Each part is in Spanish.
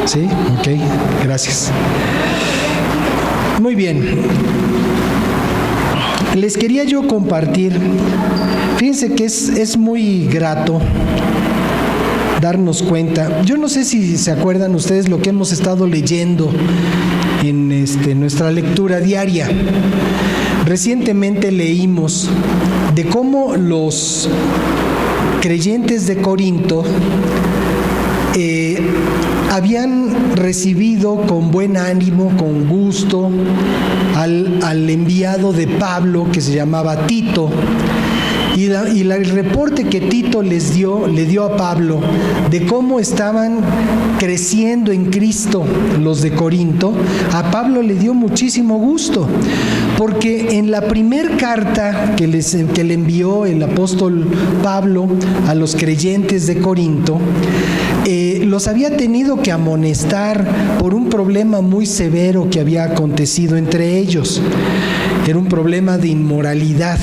¿Sí? Ok, gracias. Muy bien. Les quería yo compartir, fíjense que es muy grato darnos cuenta. Yo no sé si se acuerdan ustedes lo que hemos estado leyendo en nuestra lectura diaria. Recientemente leímos de cómo los creyentes de Corinto habían recibido con buen ánimo, con gusto, al enviado de Pablo que se llamaba Tito. Y el reporte que Tito le dio a Pablo de cómo estaban creciendo en Cristo los de Corinto, a Pablo le dio muchísimo gusto, porque en la primer carta que le envió el apóstol Pablo a los creyentes de Corinto, los había tenido que amonestar por un problema muy severo que había acontecido entre ellos. Era un problema de inmoralidad.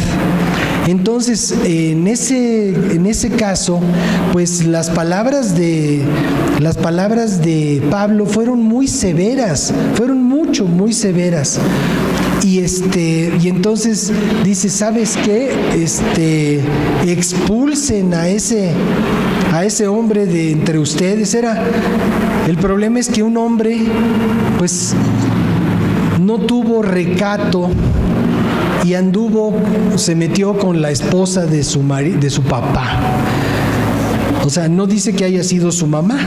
Entonces, en ese caso, pues las palabras de Pablo fueron muy severas, fueron muy severas. Y entonces dice, ¿sabes qué? Expulsen a ese hombre de entre ustedes. El problema es que un hombre, pues, no tuvo recato y se metió con la esposa de su papá. O sea, no dice que haya sido su mamá,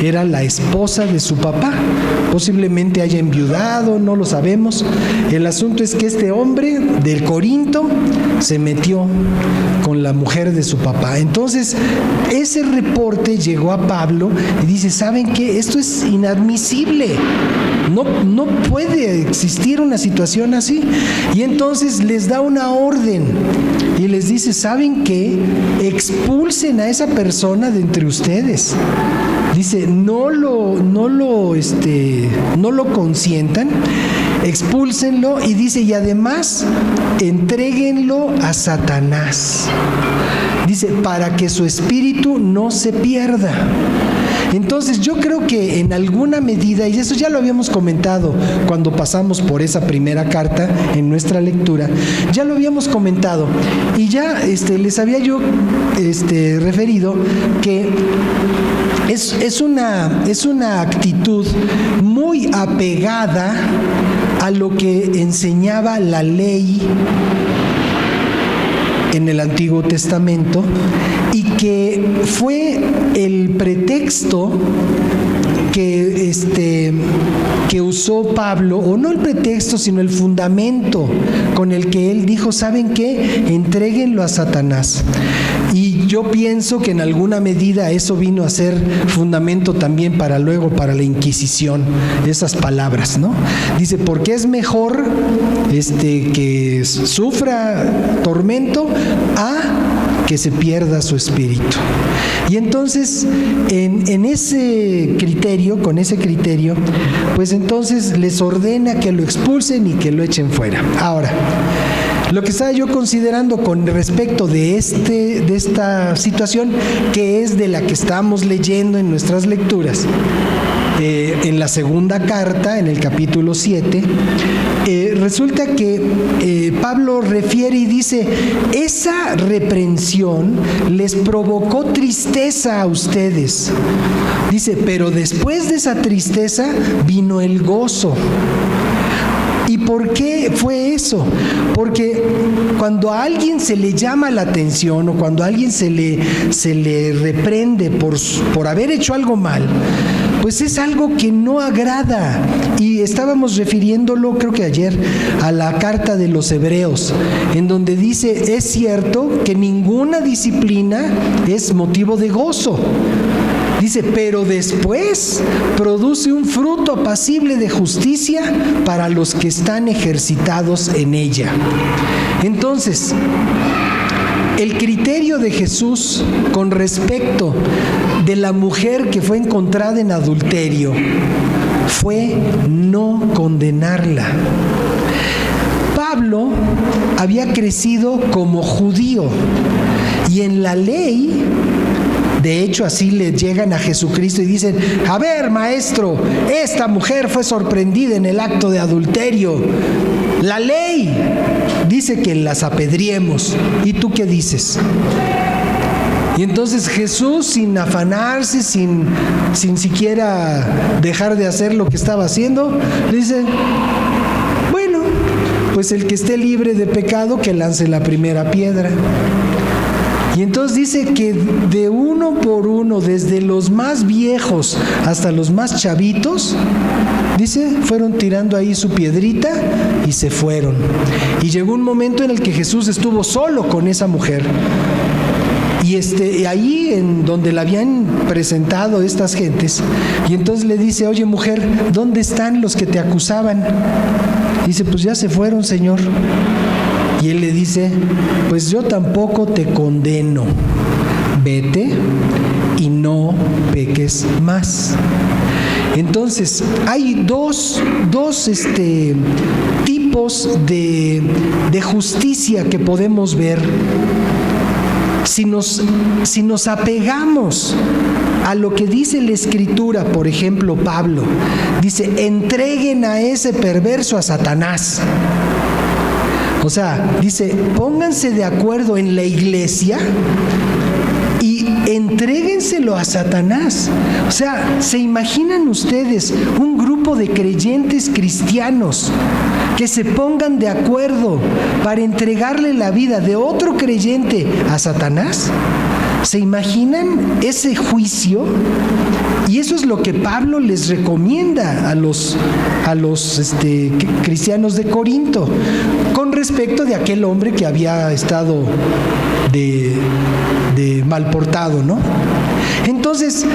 era la esposa de su papá. Posiblemente haya enviudado, no lo sabemos. El asunto es que este hombre del Corinto se metió con la mujer de su papá. Entonces, ese reporte llegó a Pablo y dice, ¿saben qué? Esto es inadmisible. No puede existir una situación así. Y entonces les da una orden y les dice, ¿saben qué? Expulsen a esa persona de entre ustedes. Dice, no lo consientan, expúlsenlo, y dice, y además entréguenlo a Satanás. Dice, para que su espíritu no se pierda. Entonces yo creo que en alguna medida, y eso ya lo habíamos comentado cuando pasamos por esa primera carta en nuestra lectura, ya lo habíamos comentado, y ya les había yo referido que es una actitud muy apegada a lo que enseñaba la ley en el Antiguo Testamento, y que fue el pretexto que usó Pablo, o no el pretexto, sino el fundamento con el que él dijo, ¿saben qué? Entréguenlo a Satanás. Y yo pienso que en alguna medida eso vino a ser fundamento también para la Inquisición, esas palabras, ¿no? Dice, porque es mejor que sufra tormento a que se pierda su espíritu. Y entonces, en ese criterio, con ese criterio, pues entonces les ordena que lo expulsen y que lo echen fuera. Ahora, lo que estaba yo considerando con respecto de esta situación, que es de la que estamos leyendo en nuestras lecturas, en la segunda carta, en el capítulo 7, resulta que Pablo refiere y dice, esa reprensión les provocó tristeza a ustedes. Dice, pero después de esa tristeza vino el gozo. ¿Y por qué fue eso? Porque cuando a alguien se le llama la atención, o cuando a alguien se le reprende por haber hecho algo mal, pues es algo que no agrada. Y estábamos refiriéndolo, creo que ayer, a la carta de los Hebreos, en donde dice, es cierto que ninguna disciplina es motivo de gozo. Dice, pero después produce un fruto apacible de justicia para los que están ejercitados en ella. Entonces, el criterio de Jesús con respecto de la mujer que fue encontrada en adulterio fue no condenarla. Pablo había crecido como judío, y en la ley De hecho, así le llegan a Jesucristo y dicen: a ver, maestro, esta mujer fue sorprendida en el acto de adulterio. La ley dice que las apedriemos. ¿Y tú qué dices? Y entonces Jesús, sin afanarse, sin siquiera dejar de hacer lo que estaba haciendo, le dice: bueno, pues el que esté libre de pecado, que lance la primera piedra. Y entonces dice que de uno por uno, desde los más viejos hasta los más chavitos, dice, fueron tirando ahí su piedrita y se fueron. Y llegó un momento en el que Jesús estuvo solo con esa mujer. Y ahí en donde la habían presentado estas gentes, y entonces le dice: oye, mujer, ¿dónde están los que te acusaban? Dice: pues ya se fueron, Señor. Y él le dice: pues yo tampoco te condeno, vete y no peques más. Entonces hay dos tipos de justicia que podemos ver. Si nos apegamos a lo que dice la Escritura, por ejemplo, Pablo dice: entreguen a ese perverso a Satanás. O sea, dice, pónganse de acuerdo en la iglesia y entréguenselo a Satanás. O sea, ¿se imaginan ustedes un grupo de creyentes cristianos que se pongan de acuerdo para entregarle la vida de otro creyente a Satanás? ¿Se imaginan ese juicio? Y eso es lo que Pablo les recomienda a los cristianos de Corinto con respecto de aquel hombre que había estado de mal portado, ¿no? Entonces,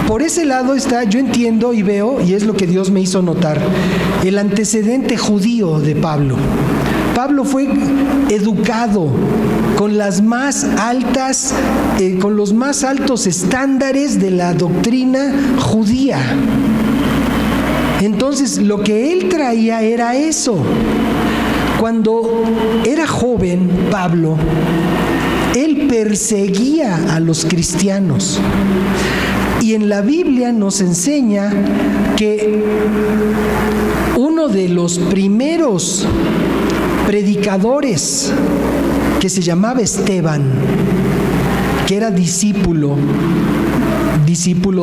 por ese lado está, yo entiendo y veo, y es lo que Dios me hizo notar, el antecedente judío de Pablo. Pablo fue educado con las más altas, con los más altos estándares de la doctrina judía. Entonces, lo que él traía era eso. Cuando era joven, Pablo, él perseguía a los cristianos. Y en la Biblia nos enseña que uno de los primeros predicadores, que se llamaba Esteban, que era discípulo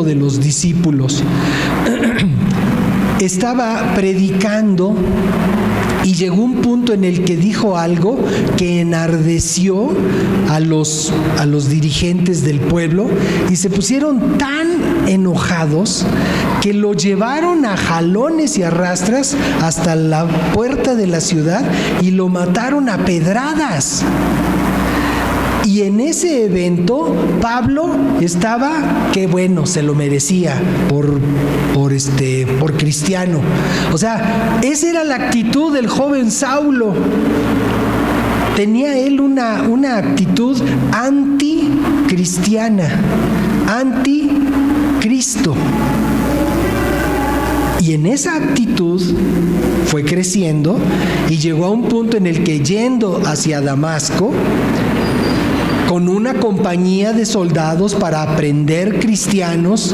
de los discípulos, estaba predicando y llegó un punto en el que dijo algo que enardeció a los dirigentes del pueblo y se pusieron tan enojados que lo llevaron a jalones y arrastras hasta la puerta de la ciudad y lo mataron a pedradas. Y en ese evento Pablo estaba, que bueno, se lo merecía por cristiano. O sea, esa era la actitud del joven Saulo. Tenía él una actitud anticristiana, anticristo. Y en esa actitud fue creciendo y llegó a un punto en el que, yendo hacia Damasco, con una compañía de soldados para aprender cristianos,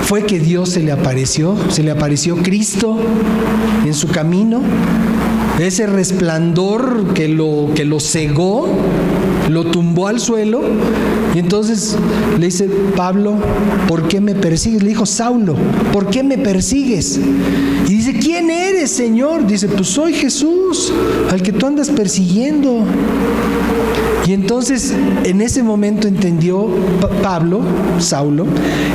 fue que Dios se le apareció Cristo en su camino. Ese resplandor que lo cegó, lo tumbó al suelo, y entonces le dice: Pablo, ¿por qué me persigues? Le dijo: Saulo, ¿por qué me persigues? Y dice: ¿quién eres, Señor? Dice: pues soy Jesús, al que tú andas persiguiendo. Y entonces, en ese momento entendió Saulo,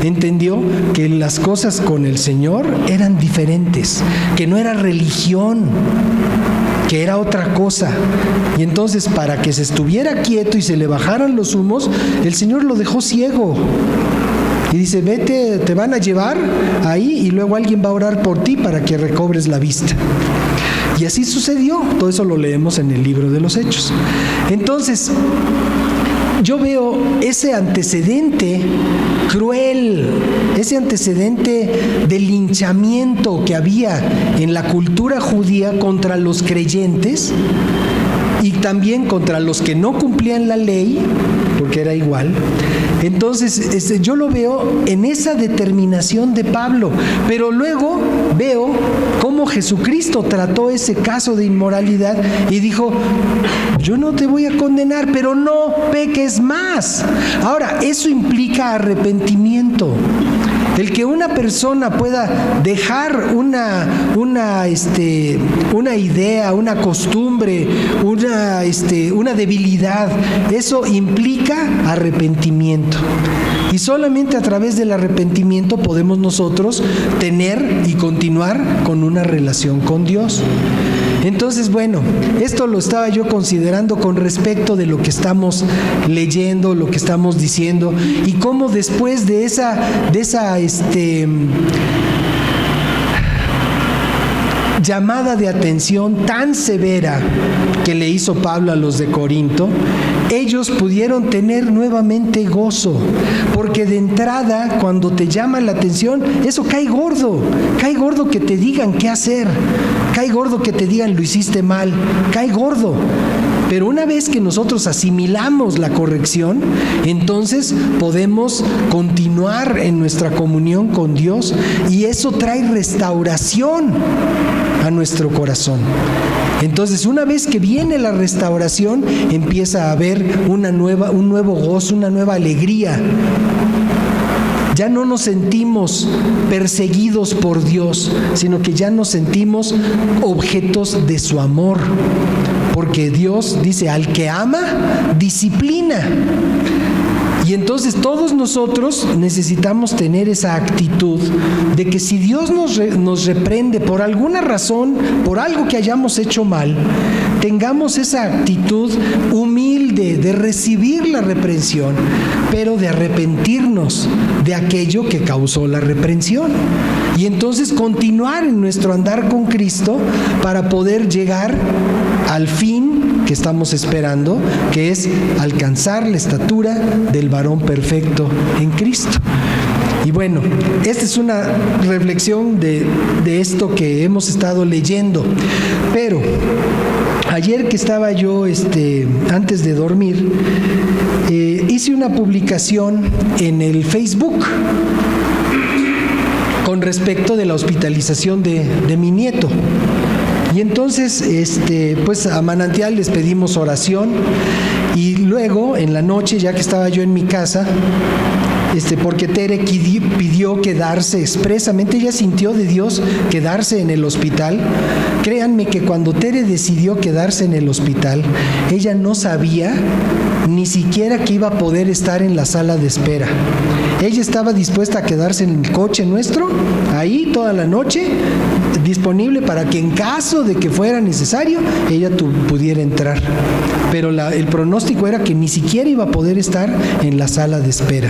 entendió que las cosas con el Señor eran diferentes, que no era religión, que era otra cosa. Y entonces, para que se estuviera quieto y se le bajaran los humos, el Señor lo dejó ciego. Y dice: vete, te van a llevar ahí y luego alguien va a orar por ti para que recobres la vista. Y así sucedió. Todo eso lo leemos en el libro de los Hechos. Entonces, yo veo ese antecedente cruel, ese antecedente de linchamiento que había en la cultura judía contra los creyentes y también contra los que no cumplían la ley, porque era igual. Entonces, yo lo veo en esa determinación de Pablo, pero luego veo cómo Jesucristo trató ese caso de inmoralidad y dijo: yo no te voy a condenar, pero no peques más. Ahora, eso implica arrepentimiento. El que una persona pueda dejar una idea, una costumbre, una debilidad, eso implica arrepentimiento. Y solamente a través del arrepentimiento podemos nosotros tener y continuar con una relación con Dios. Entonces, bueno, esto lo estaba yo considerando con respecto de lo que estamos leyendo, lo que estamos diciendo, y cómo después de esa llamada de atención tan severa que le hizo Pablo a los de Corinto, ellos pudieron tener nuevamente gozo, porque de entrada, cuando te llama la atención, eso cae gordo que te digan qué hacer, cae gordo que te digan lo hiciste mal, cae gordo. Pero una vez que nosotros asimilamos la corrección, entonces podemos continuar en nuestra comunión con Dios, y eso trae restauración a nuestro corazón. Entonces, una vez que viene la restauración, empieza a haber un nuevo gozo, una nueva alegría. Ya no nos sentimos perseguidos por Dios, sino que ya nos sentimos objetos de su amor. Porque Dios dice: al que ama, disciplina. Y entonces todos nosotros necesitamos tener esa actitud de que si Dios nos reprende por alguna razón, por algo que hayamos hecho mal, tengamos esa actitud humilde de recibir la reprensión, pero de arrepentirnos de aquello que causó la reprensión. Y entonces continuar en nuestro andar con Cristo para poder llegar al fin que estamos esperando, que es alcanzar la estatura del varón perfecto en Cristo. Y bueno, esta es una reflexión de esto que hemos estado leyendo. Pero ayer que estaba yo, antes de dormir, hice una publicación en el Facebook con respecto de la hospitalización de mi nieto. Y entonces, pues a Manantial les pedimos oración, y luego en la noche, ya que estaba yo en mi casa, porque Tere pidió quedarse expresamente, ella sintió de Dios quedarse en el hospital. Créanme que cuando Tere decidió quedarse en el hospital, ella no sabía ni siquiera que iba a poder estar en la sala de espera. Ella estaba dispuesta a quedarse en el coche nuestro, ahí toda la noche, disponible para que en caso de que fuera necesario, ella pudiera entrar. Pero el pronóstico era que ni siquiera iba a poder estar en la sala de espera.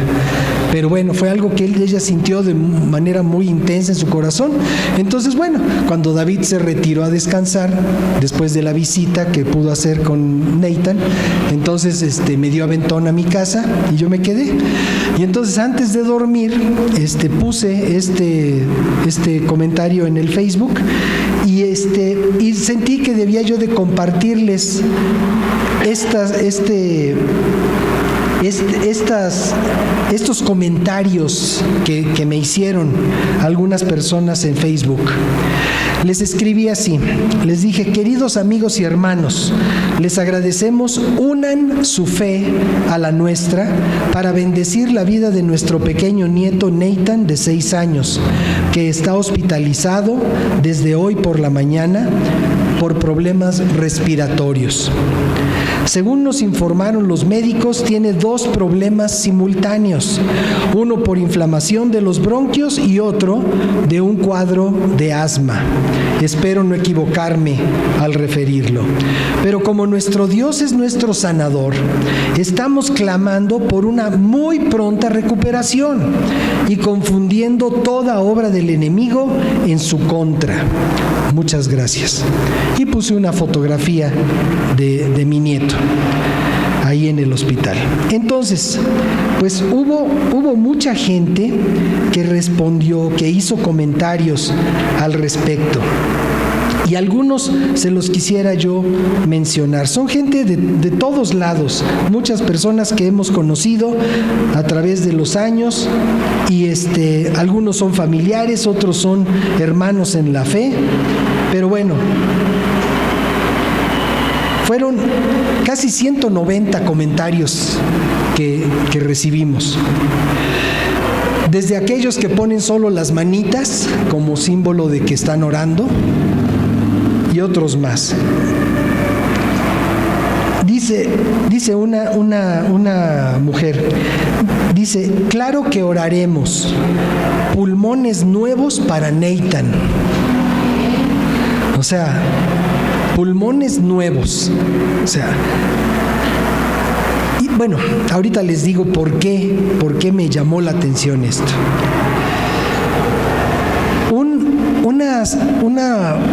Pero bueno, fue algo que ella sintió de manera muy intensa en su corazón. Entonces, bueno, cuando David se retiró a descansar, después de la visita que pudo hacer con Nathan, entonces me dio aventón a mi casa y yo me quedé. Y entonces, antes de dormir, puse este comentario en el Facebook, y sentí que debía yo de compartirles estos comentarios que me hicieron algunas personas en Facebook. Les escribí así, les dije: queridos amigos y hermanos, les agradecemos, unan su fe a la nuestra para bendecir la vida de nuestro pequeño nieto Nathan, de 6 años, que está hospitalizado desde hoy por la mañana por problemas respiratorios. Según nos informaron los médicos, tiene 2 problemas simultáneos, uno por inflamación de los bronquios y otro de un cuadro de asma. Espero no equivocarme al referirlo. Pero como nuestro Dios es nuestro sanador, estamos clamando por una muy pronta recuperación y confundiendo toda obra del enemigo en su contra. Muchas gracias. Y puse una fotografía de mi nieto ahí en el hospital. Entonces, pues hubo mucha gente que respondió, que hizo comentarios al respecto. Y algunos se los quisiera yo mencionar. Son gente de todos lados, muchas personas que hemos conocido a través de los años, y algunos son familiares, otros son hermanos en la fe, pero bueno, fueron casi 190 comentarios que recibimos. Desde aquellos que ponen solo las manitas como símbolo de que están orando, y otros más. Dice una mujer, dice: claro que oraremos, pulmones nuevos para Nathan. O sea, pulmones nuevos. O sea, y bueno, ahorita les digo por qué me llamó la atención esto.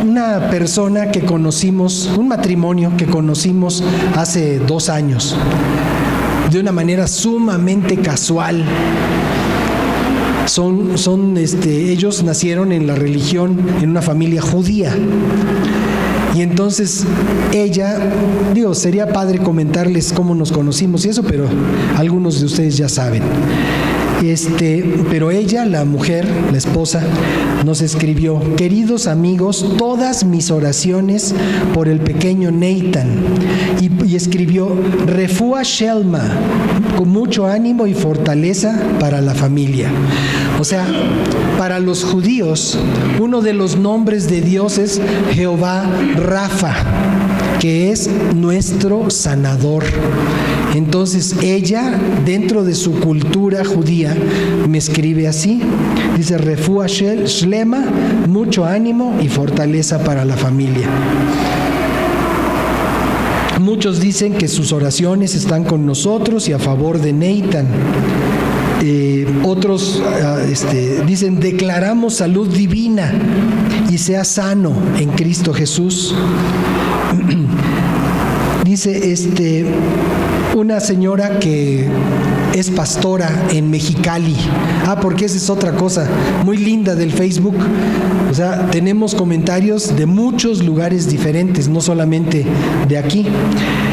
Una persona que conocimos, un matrimonio que conocimos hace 2 años, de una manera sumamente casual. Ellos nacieron en la religión, en una familia judía. Y entonces ella, sería padre comentarles cómo nos conocimos y eso, pero algunos de ustedes ya saben. Pero ella, la mujer, la esposa, nos escribió: queridos amigos, todas mis oraciones por el pequeño Nathan. Y escribió: Refúa Shelma, con mucho ánimo y fortaleza para la familia. O sea, para los judíos, uno de los nombres de Dios es Jehová Rafa, que es nuestro sanador. Entonces ella, dentro de su cultura judía, me escribe así, dice: Refúa Shlema, mucho ánimo y fortaleza para la familia. Muchos dicen que sus oraciones están con nosotros y a favor de Nathan. Otros dicen: declaramos salud divina y sea sano en Cristo Jesús. Dice una señora que es pastora en Mexicali. Porque esa es otra cosa muy linda del Facebook. O sea, tenemos comentarios de muchos lugares diferentes, no solamente de aquí.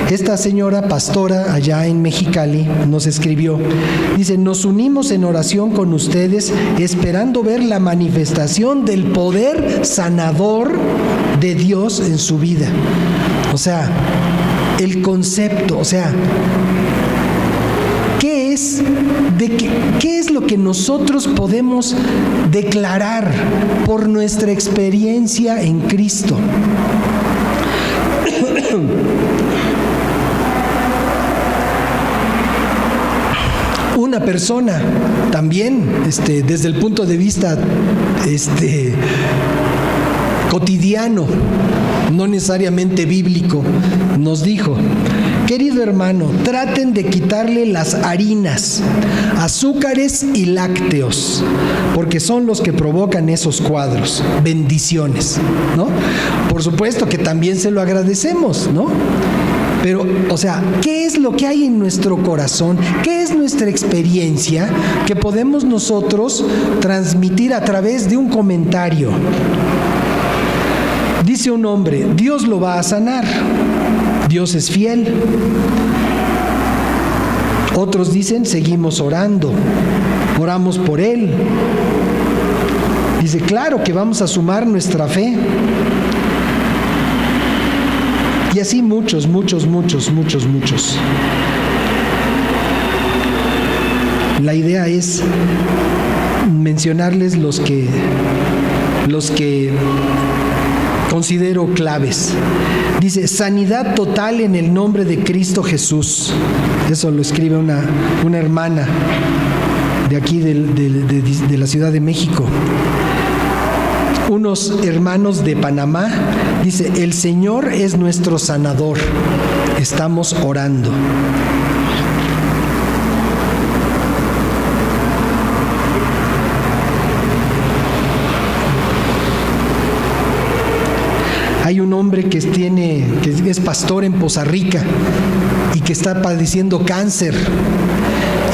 Esta señora pastora allá en Mexicali nos escribió, dice: nos unimos en oración con ustedes, esperando ver la manifestación del poder sanador de Dios en su vida. O sea, el concepto, o sea, ¿qué es lo que nosotros podemos declarar por nuestra experiencia en Cristo? Una persona también, desde el punto de vista cotidiano, no necesariamente bíblico, nos dijo: querido hermano, traten de quitarle las harinas, azúcares y lácteos, porque son los que provocan esos cuadros. Bendiciones, ¿no? Por supuesto que también se lo agradecemos, ¿no? Pero, o sea, ¿qué es lo que hay en nuestro corazón? ¿Qué es nuestra experiencia que podemos nosotros transmitir a través de un comentario? Dice un hombre: Dios lo va a sanar, Dios es fiel. Otros dicen: seguimos orando, oramos por él. Dice: claro que vamos a sumar nuestra fe. Y así muchos. La idea es mencionarles los que considero claves. Dice: sanidad total en el nombre de Cristo Jesús. Eso lo escribe una hermana de aquí de la Ciudad de México. Unos hermanos de Panamá, dice: el Señor es nuestro sanador, estamos orando. Hay un hombre que es pastor en Poza Rica y que está padeciendo cáncer.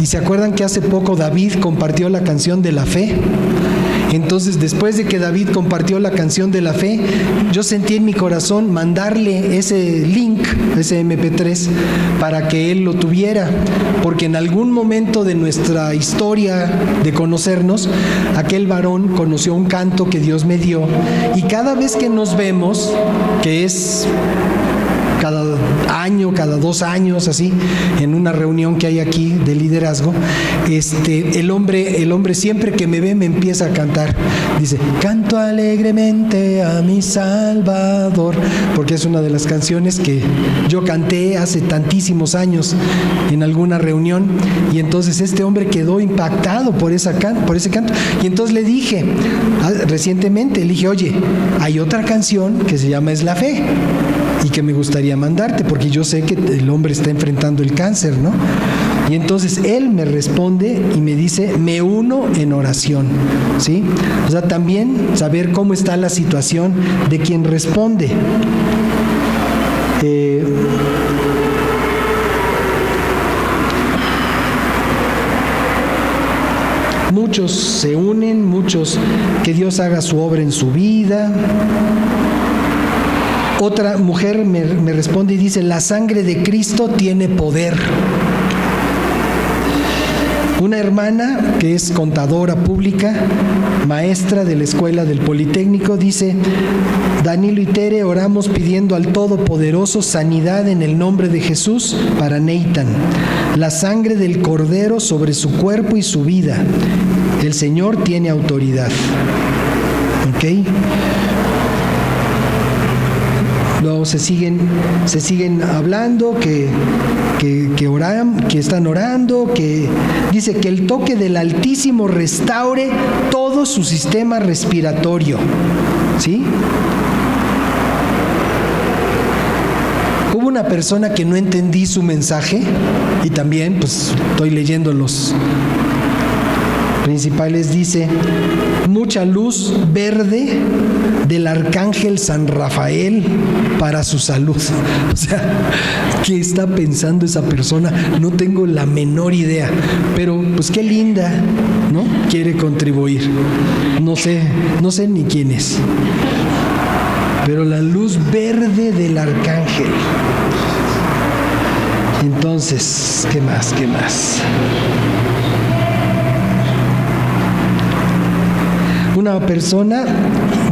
Y se acuerdan que hace poco David compartió la canción de la fe. Entonces, después de que David compartió la canción de la fe, yo sentí en mi corazón mandarle ese link, ese MP3, para que él lo tuviera, porque en algún momento de nuestra historia de conocernos, aquel varón conoció un canto que Dios me dio, y cada vez que nos vemos, que es cada año, cada 2 años, así, en una reunión que hay aquí de liderazgo, el hombre siempre que me ve me empieza a cantar. Dice, canto alegremente a mi Salvador, porque es una de las canciones que yo canté hace tantísimos años en alguna reunión, y entonces este hombre quedó impactado por ese canto, y entonces le dije, recientemente, le dije, oye, hay otra canción que se llama Es la Fe, y que me gustaría mandarte, porque yo sé que el hombre está enfrentando el cáncer, ¿no? Y entonces él me responde y me dice, me uno en oración, ¿sí? O sea, también saber cómo está la situación de quien responde. Muchos se unen, muchos que Dios haga su obra en su vida. Otra mujer me responde y dice, la sangre de Cristo tiene poder. Una hermana que es contadora pública, maestra de la escuela del Politécnico, dice, Danilo y Tere, oramos pidiendo al Todopoderoso sanidad en el nombre de Jesús para Nathan. La sangre del Cordero sobre su cuerpo y su vida. El Señor tiene autoridad. ¿Ok? Luego se siguen hablando que oran, que están orando, que dice que el toque del Altísimo restaure todo su sistema respiratorio, ¿sí? Hubo una persona que no entendí su mensaje, y también pues estoy leyendo los principales, dice, mucha luz verde del arcángel San Rafael para su salud. O sea, ¿qué está pensando esa persona? No tengo la menor idea, pero pues qué linda, ¿no? Quiere contribuir. No sé ni quién es. Pero la luz verde del arcángel. Entonces, ¿qué más? Una persona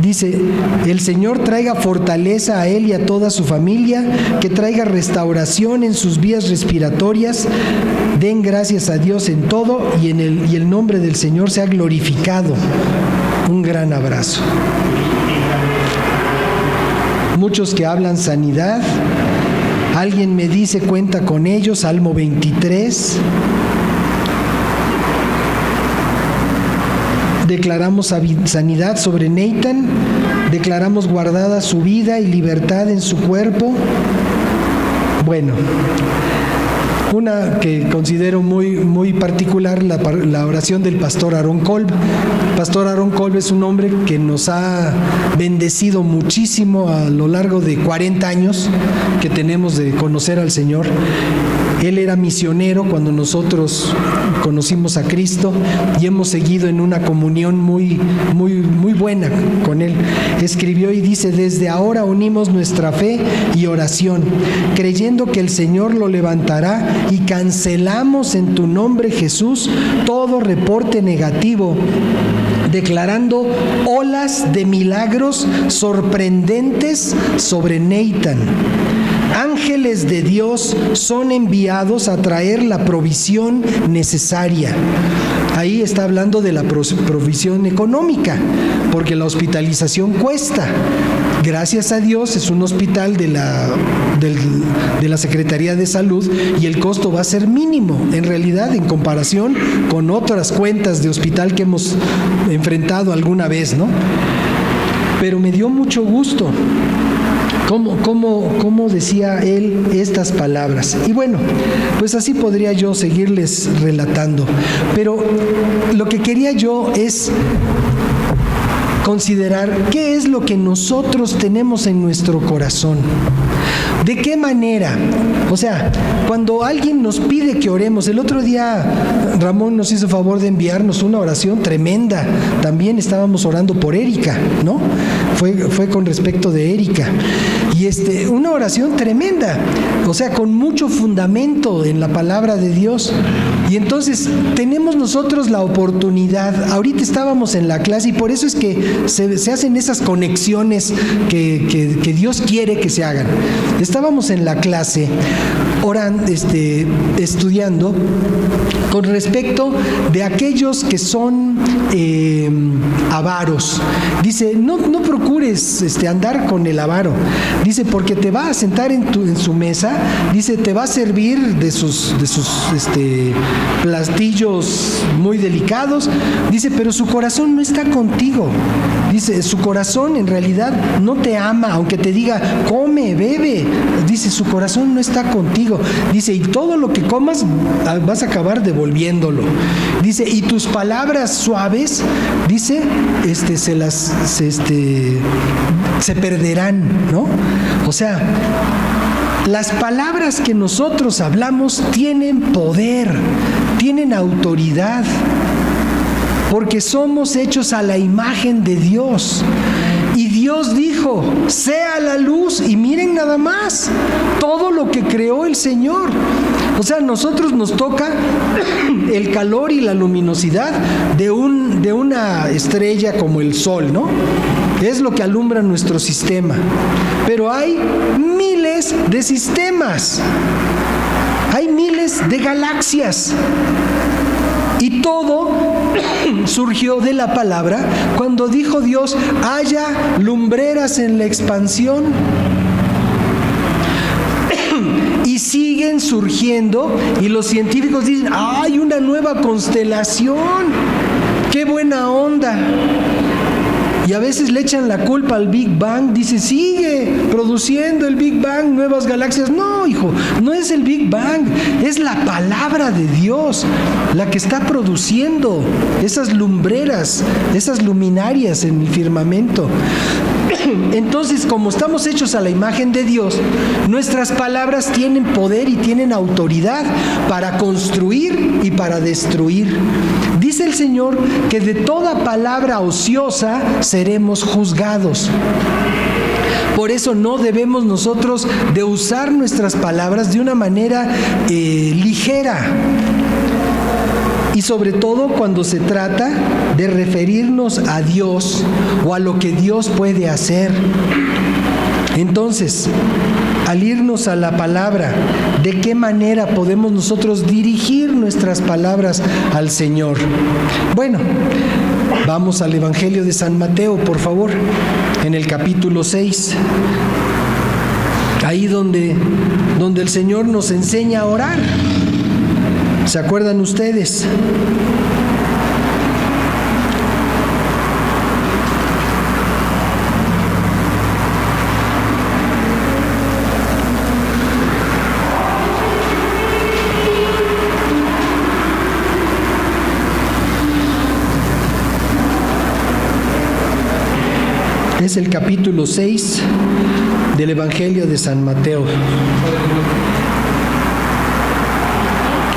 dice, el Señor traiga fortaleza a él y a toda su familia, que traiga restauración en sus vías respiratorias, den gracias a Dios en todo y el nombre del Señor sea glorificado. Un gran abrazo. Muchos que hablan sanidad, alguien me dice, cuenta con ellos, Salmo 23. Declaramos sanidad sobre Nathan, declaramos guardada su vida y libertad en su cuerpo. Bueno, una que considero muy particular, la oración del pastor Aaron Kolb. El pastor Aaron Kolb es un hombre que nos ha bendecido muchísimo a lo largo de 40 años que tenemos de conocer al Señor. Él era misionero cuando nosotros conocimos a Cristo y hemos seguido en una comunión muy buena con Él. Escribió y dice, desde ahora unimos nuestra fe y oración, creyendo que el Señor lo levantará, y cancelamos en tu nombre, Jesús, todo reporte negativo, declarando olas de milagros sorprendentes sobre Nathan. Ángeles de Dios son enviados a traer la provisión necesaria. Ahí está hablando de la provisión económica, porque la hospitalización cuesta. Gracias a Dios es un hospital de la Secretaría de Salud y el costo va a ser mínimo, en realidad, en comparación con otras cuentas de hospital que hemos enfrentado alguna vez, ¿no? Pero me dio mucho gusto ¿Cómo decía él estas palabras? Y bueno, pues así podría yo seguirles relatando. Pero lo que quería yo es considerar qué es lo que nosotros tenemos en nuestro corazón. ¿De qué manera? O sea, cuando alguien nos pide que oremos, el otro día Ramón nos hizo favor de enviarnos una oración tremenda. También estábamos orando por Erika, ¿no? Fue con respecto de Erika. Y una oración tremenda, o sea, con mucho fundamento en la palabra de Dios. Y entonces tenemos nosotros la oportunidad. Ahorita estábamos en la clase y por eso es que se hacen esas conexiones que Dios quiere que se hagan. Estábamos en la clase orando, estudiando con respecto de aquellos que son avaros. Dice, no procures andar con el avaro. Dice, porque te va a sentar en su mesa. Dice, te va a servir de sus platillos muy delicados. Dice, pero su corazón no está contigo. Dice, su corazón en realidad no te ama, aunque te diga, come, bebe. Dice, su corazón no está contigo. Dice, y todo lo que comas vas a acabar devolviéndolo. Dice, y tus palabras suaves, dice, se perderán, ¿no? O sea, las palabras que nosotros hablamos tienen poder, tienen autoridad, porque somos hechos a la imagen de Dios. Y Dios dijo, sea la luz, y miren nada más, todo lo que creó el Señor. O sea, a nosotros nos toca el calor y la luminosidad de una estrella como el Sol, ¿no? Es lo que alumbra nuestro sistema. Pero hay miles de sistemas, hay miles de galaxias. Y todo surgió de la palabra cuando dijo Dios, haya lumbreras en la expansión. Y siguen surgiendo, y los científicos dicen, hay una nueva constelación, qué buena onda. Y a veces le echan la culpa al Big Bang. Dice, sigue produciendo el Big Bang, nuevas galaxias. No, hijo, no es el Big Bang, es la palabra de Dios la que está produciendo esas lumbreras, esas luminarias en el firmamento. Entonces, como estamos hechos a la imagen de Dios, nuestras palabras tienen poder y tienen autoridad para construir y para destruir. Dice el Señor que de toda palabra ociosa seremos juzgados. Por eso no debemos nosotros de usar nuestras palabras de una manera ligera. Y sobre todo cuando se trata de referirnos a Dios o a lo que Dios puede hacer. Entonces, al irnos a la palabra, ¿de qué manera podemos nosotros dirigir nuestras palabras al Señor? Bueno, vamos al Evangelio de San Mateo, por favor, en el capítulo 6. Ahí donde el Señor nos enseña a orar. ¿Se acuerdan ustedes? Es el capítulo 6 del Evangelio de San Mateo.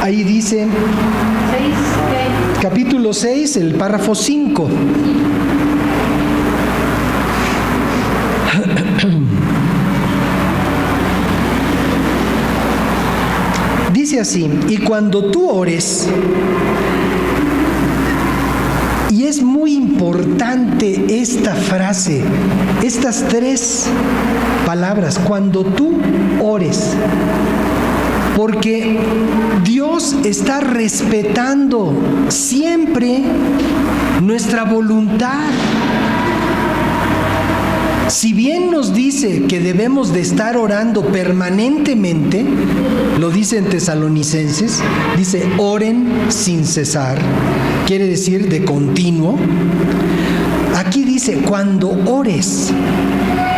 Ahí dice, capítulo 6, el párrafo 5. Dice así, y cuando tú ores, y es muy importante esta frase, estas tres palabras, cuando tú ores, porque Dios está respetando siempre nuestra voluntad. Si bien nos dice que debemos de estar orando permanentemente, lo dice en Tesalonicenses, dice oren sin cesar, quiere decir de continuo. Aquí dice cuando ores,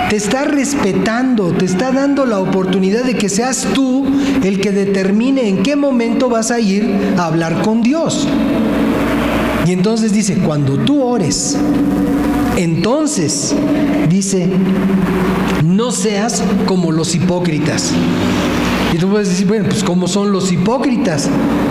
te está respetando, te está dando la oportunidad de que seas tú el que determine en qué momento vas a ir a hablar con Dios. Y entonces dice, cuando tú ores, entonces, dice, no seas como los hipócritas. Y tú puedes decir, bueno, pues ¿cómo son los hipócritas?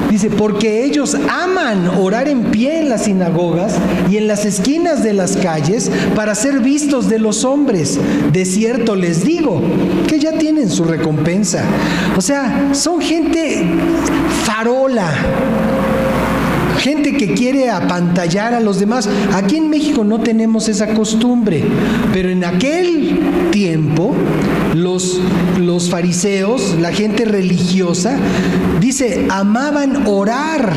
Dice, porque ellos aman orar en pie en las sinagogas y en las esquinas de las calles para ser vistos de los hombres. De cierto les digo que ya tienen su recompensa. O sea, son gente farola, gente que quiere apantallar a los demás. Aquí en México no tenemos esa costumbre, pero en aquel tiempo los fariseos, la gente religiosa, dice, amaban orar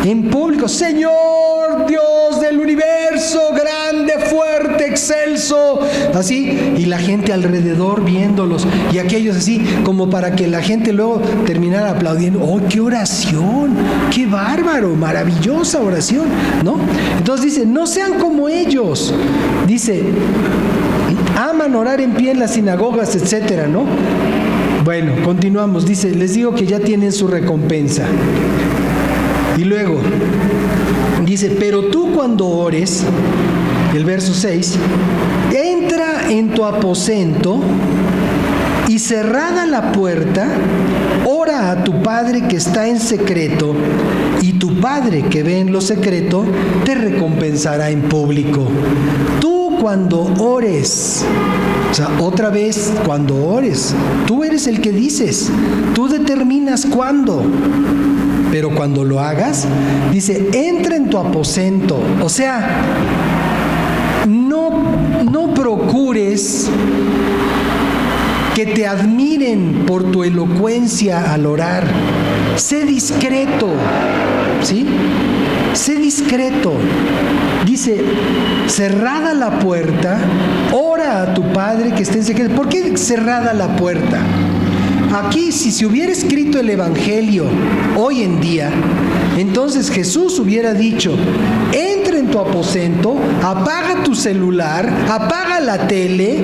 en público. Señor Dios del universo, grande, fuerte, excelso, así, y la gente alrededor viéndolos, y aquellos así, como para que la gente luego terminara aplaudiendo. ¡Oh, qué oración! ¡Qué bárbaro! Maravillosa oración, ¿no? Entonces dice, no sean como ellos. Dice, aman orar en pie en las sinagogas, etcétera, ¿no? Bueno, continuamos. Dice, les digo que ya tienen su recompensa. Y luego dice, pero tú cuando ores, el verso 6, entra en tu aposento y cerrada la puerta, ora a tu Padre que está en secreto, y tu Padre que ve en lo secreto te recompensará en público. Tú cuando ores, o sea, otra vez, cuando ores, tú eres el que dices, tú determinas cuándo. Pero cuando lo hagas, dice, entra en tu aposento. O sea, no procures que te admiren por tu elocuencia al orar. Sé discreto, ¿sí? Sé discreto. Dice, cerrada la puerta, ora a tu Padre que esté en secreto. ¿Por qué cerrada la puerta? Aquí, si se hubiera escrito el Evangelio hoy en día, entonces Jesús hubiera dicho, entra en tu aposento, apaga tu celular, apaga la tele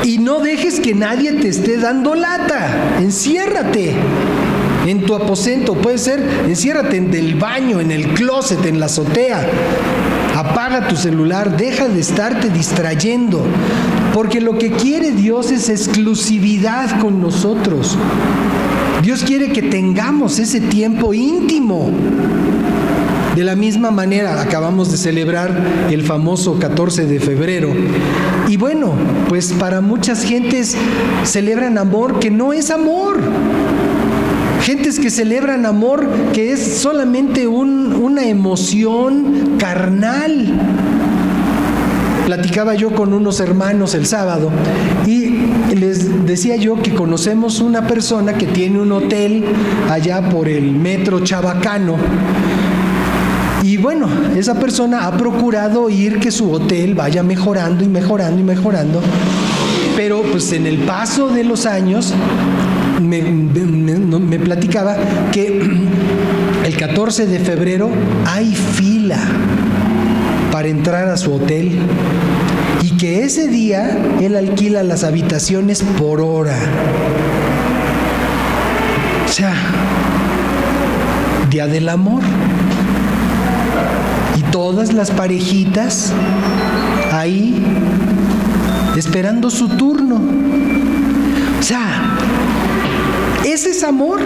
y no dejes que nadie te esté dando lata. Enciérrate en tu aposento. Puede ser, enciérrate en el baño, en el closet, en la azotea. Apaga tu celular, deja de estarte distrayendo. Porque lo que quiere Dios es exclusividad con nosotros. Dios quiere que tengamos ese tiempo íntimo. De la misma manera, acabamos de celebrar el famoso 14 de febrero. Y bueno, pues para muchas gentes celebran amor que no es amor. Gentes que celebran amor que es solamente una emoción carnal. Platicaba yo con unos hermanos el sábado y les decía yo que conocemos una persona que tiene un hotel allá por el metro Chabacano. Y bueno, esa persona ha procurado ir que su hotel vaya mejorando y mejorando y mejorando. Pero pues en el paso de los años me platicaba que el 14 de febrero hay fila para entrar a su hotel y que ese día él alquila las habitaciones por hora. O sea, Día del Amor. Y todas las parejitas ahí esperando su turno. O sea, ese es amor.